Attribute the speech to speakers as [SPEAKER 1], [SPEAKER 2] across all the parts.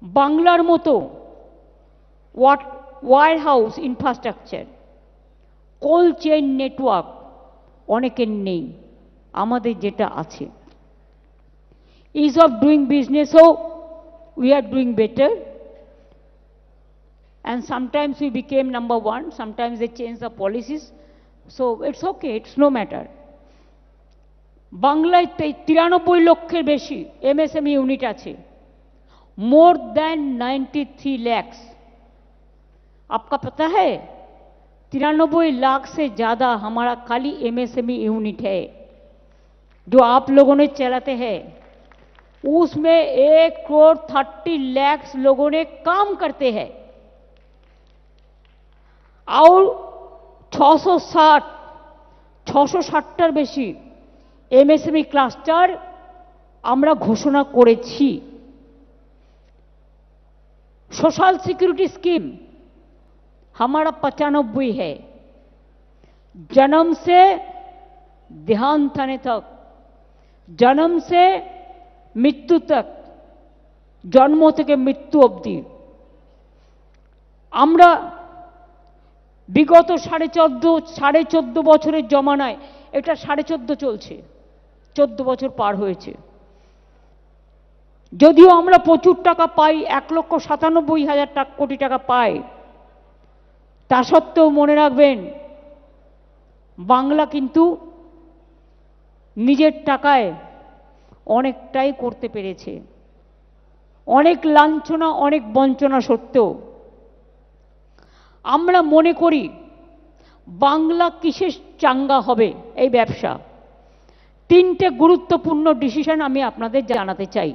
[SPEAKER 1] বাংলার মতো warehouse infrastructure, cold chain network অনেকের নেই, আমাদের যেটা আছে। ইজ অফ ডুইং বিজনেসও we are doing better, and sometimes we became number one, sometimes they change the policies, so it's okay, it's no matter. বাংলায় 93 লক্ষের বেশি এমএসএমই ইউনিট আছে, मोर देन 93 lakhs। आपका पता है 93 लाख से ज्यादा हमारा खाली एमएसएमई यूनिट है जो आप लोगों ने चलाते हैं। उसमें 1,30,00,000 लोगों ने काम करते हैं और 660টার বেশি এমএসএমই ক্লাস্টার আমরা ঘোষণা করেছি। सोशल सिक्योरिटी स्कीम हमारा 95 है, जन्म से देहांत होने तक, जन्म से मृत्यु तक, जन्म থেকে মৃত্যু অবধি আমরা বিগত 14.5 বছরের জমানায়, এটা 14.5 চলছে, 14 বছর পার হয়েছে। যদিও আমরা প্রচুর টাকা পাই, 1,97,000 কোটি টাকা পাই, তা সত্ত্বেও মনে রাখবেন বাংলা কিন্তু নিজের টাকায় অনেকটাই করতে পেরেছে। অনেক লাঞ্ছনা, অনেক বঞ্চনা সত্ত্বেও আমরা মনে করি বাংলা কিসের চাঙ্গা হবে এই ব্যবসা। 3টে গুরুত্বপূর্ণ ডিসিশন আমি আপনাদের জানাতে চাই।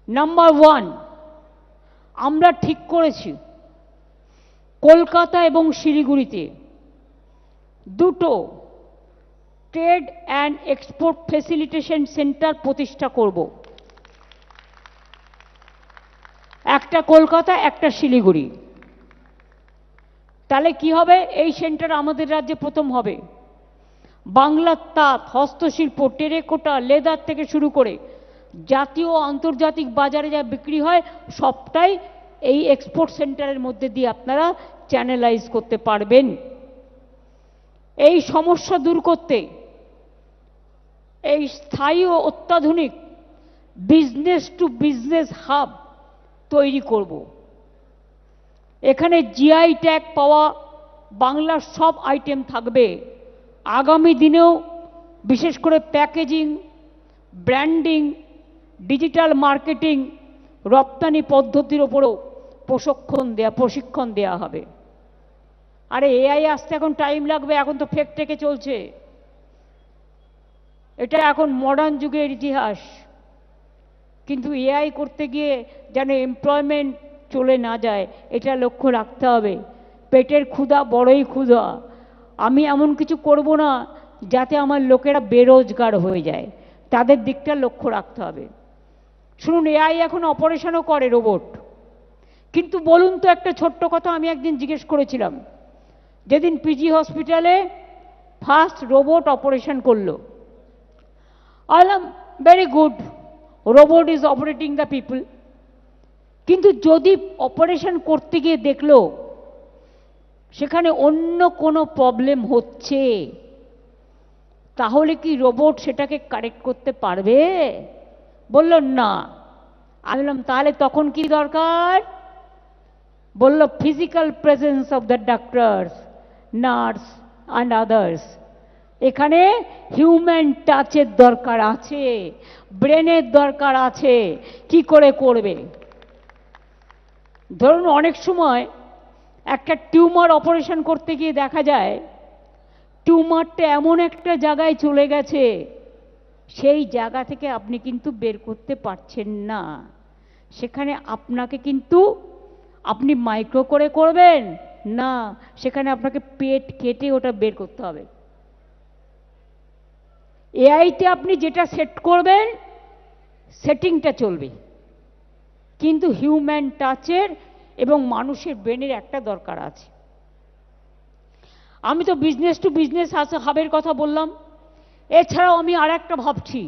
[SPEAKER 1] নাম্বার 1, আমরা ঠিক করেছি কলকাতা এবং শিলিগুড়িতে দুটো trade and export facilitation centre প্রতিষ্ঠা করব, একটা কলকাতা, একটা শিলিগুড়ি। তাহলে কি হবে, এই সেন্টার আমাদের রাজ্যে প্রথম হবে। বাংলার তাঁত, হস্তশিল্প, টেরাকোটা, লেদার থেকে শুরু করে জাতীয় ও আন্তর্জাতিক বাজারে যা বিক্রি হয় সবটাই এই এক্সপোর্ট সেন্টারের মধ্যে দিয়ে আপনারা চ্যানেলাইজ করতে পারবেন। এই সমস্যা দূর করতে এই স্থায়ী ও অত্যাধুনিক বিজনেস টু বিজনেস হাব তৈরি করব। এখানে জিআই ট্যাগ পাওয়া বাংলার সব আইটেম থাকবে। আগামী দিনেও বিশেষ করে প্যাকেজিং, ব্র্যান্ডিং, ডিজিটাল মার্কেটিং, রপ্তানি পদ্ধতির ওপরও প্রশিক্ষণ দেওয়া হবে। আরে এআই আসতে এখন টাইম লাগবে, এখন তো ফেক টেকে চলছে, এটা এখন মডার্ন যুগের ইতিহাস। কিন্তু এআই করতে গিয়ে যেন এমপ্লয়মেন্ট চলে না যায়, এটা লক্ষ্য রাখতে হবে। পেটের ক্ষুধা বড়ই ক্ষুধা, আমি এমন কিছু করব না যাতে আমার লোকেরা বেরোজগার হয়ে যায়, তাদের দিকটা লক্ষ্য রাখতে হবে। শুনুন, এআই এখন অপারেশনও করে, রোবট। কিন্তু বলুন তো একটা ছোট্ট কথা, আমি একদিন জিজ্ঞেস করেছিলাম, যেদিন পিজি হসপিটালে ফার্স্ট রোবট অপারেশন করলো, আলাম very good, robot is operating the people. কিন্তু যদি অপারেশন করতে গিয়ে দেখলো সেখানে অন্য কোনো প্রবলেম হচ্ছে, তাহলে কি রোবট সেটাকে কারেক্ট করতে পারবে? বলল না। আমি বললাম তাহলে তখন কি দরকার? বলল physical presence of the doctors, nurse and others. এখানে হিউম্যান টাচের দরকার আছে, ব্রেনের দরকার আছে। কি করে করবে? ধরুন অনেক সময় একটা টিউমার অপারেশন করতে গিয়ে দেখা যায় টিউমারটা এমন একটা জায়গায় চলে গেছে, সেই জায়গা থেকে আপনি কিন্তু বের করতে পারছেন না। সেখানে আপনাকে কিন্তু আপনি মাইক্রো করে করবেন না, সেখানে আপনাকে পেট কেটে ওটা বের করতে হবে। এআইতে আপনি যেটা সেট করবেন সেটিংটা চলবে, কিন্তু হিউম্যান টাচের এবং মানুষের ব্রেনের একটা দরকার আছে। আমি তো বিজনেস টু বিজনেস হাবের কথা বললাম, এছাড়াও আমি আর একটা ভাবছি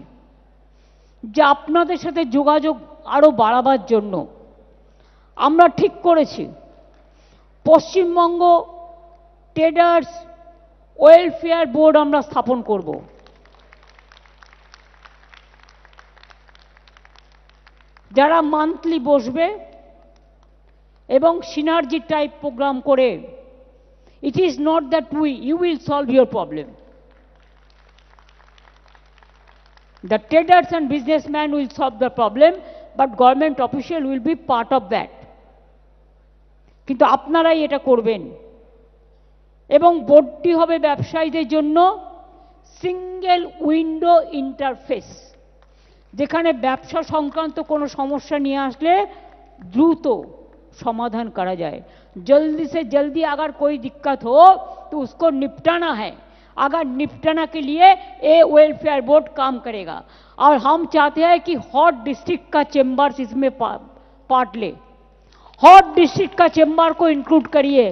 [SPEAKER 1] যে আপনাদের সাথে যোগাযোগ আরও বাড়াবার জন্য আমরা ঠিক করেছি পশ্চিমবঙ্গ ট্রেডার্স ওয়েলফেয়ার বোর্ড আমরা স্থাপন করব। যারা মান্থলি বসবে এবং সিনার্জি টাইপ প্রোগ্রাম করে, it is not that you will solve your problem. The traders and businessmen will solve the problem, but government official will be part of that. কিন্তু আপনারাই এটা করবেন এবং বোর্ডটি হবে ব্যবসায়ীদের জন্য সিঙ্গেল উইন্ডো ইন্টারফেস, যেখানে ব্যবসা সংক্রান্ত কোনো সমস্যা নিয়ে আসলে দ্রুত समाधान करा जाए। जल्दी से जल्दी अगर कोई दिक्कत हो तो उसको निपटाना है। अगर निपटाना के लिए ये वेलफेयर बोर्ड काम करेगा और हम चाहते हैं कि हॉट डिस्ट्रिक्ट का चेंबर्स इसमें पार्ट ले। हॉट डिस्ट्रिक्ट का चेंबर को इंक्लूड करिए,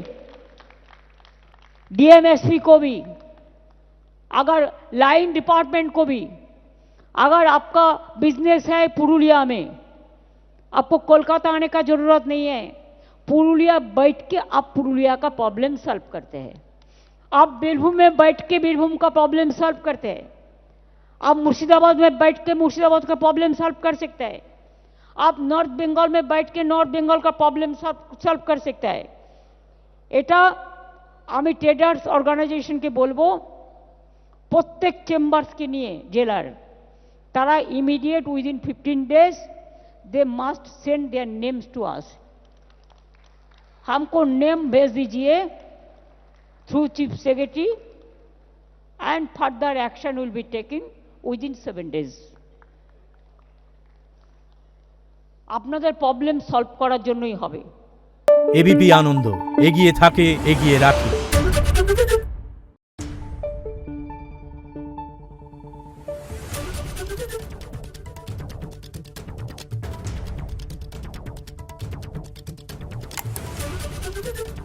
[SPEAKER 1] डीएमएसपी को भी, अगर लाइन डिपार्टमेंट को भी। अगर आपका बिजनेस है पुरुलिया में, आपको कोलकाता आने का जरूरत नहीं है, पुरुलिया बैठ के आप पुरुलिया का प्रॉब्लम सॉल्व करते हैं। आप बीरभूम में बैठ के बीरभूम का प्रॉब्लम सॉल्व करते हैं। आप मुर्शिदाबाद में बैठ के मुर्शिदाबाद का प्रॉब्लम सॉल्व कर सकते हैं। आप नॉर्थ बंगाल में बैठ के नॉर्थ बंगाल का प्रॉब्लम सॉल्व कर सकते हैं। এটা আমি ট্রেডার্স অর্গানাইজেশনকে বলবো প্রত্যেক চেম্বারসকে নিয়ে জেলার, তারা immediate within 15 days they must send their names to us। हमको नेम भेज दीजिए through chief secretary and further action will be taking within 7 days। আপনাদের প্রবলেম সলভ করার জন্যই হবে।
[SPEAKER 2] এবিপি আনন্দ, এগিয়ে থাকে, এগিয়ে রাখে।
[SPEAKER 3] Thank you.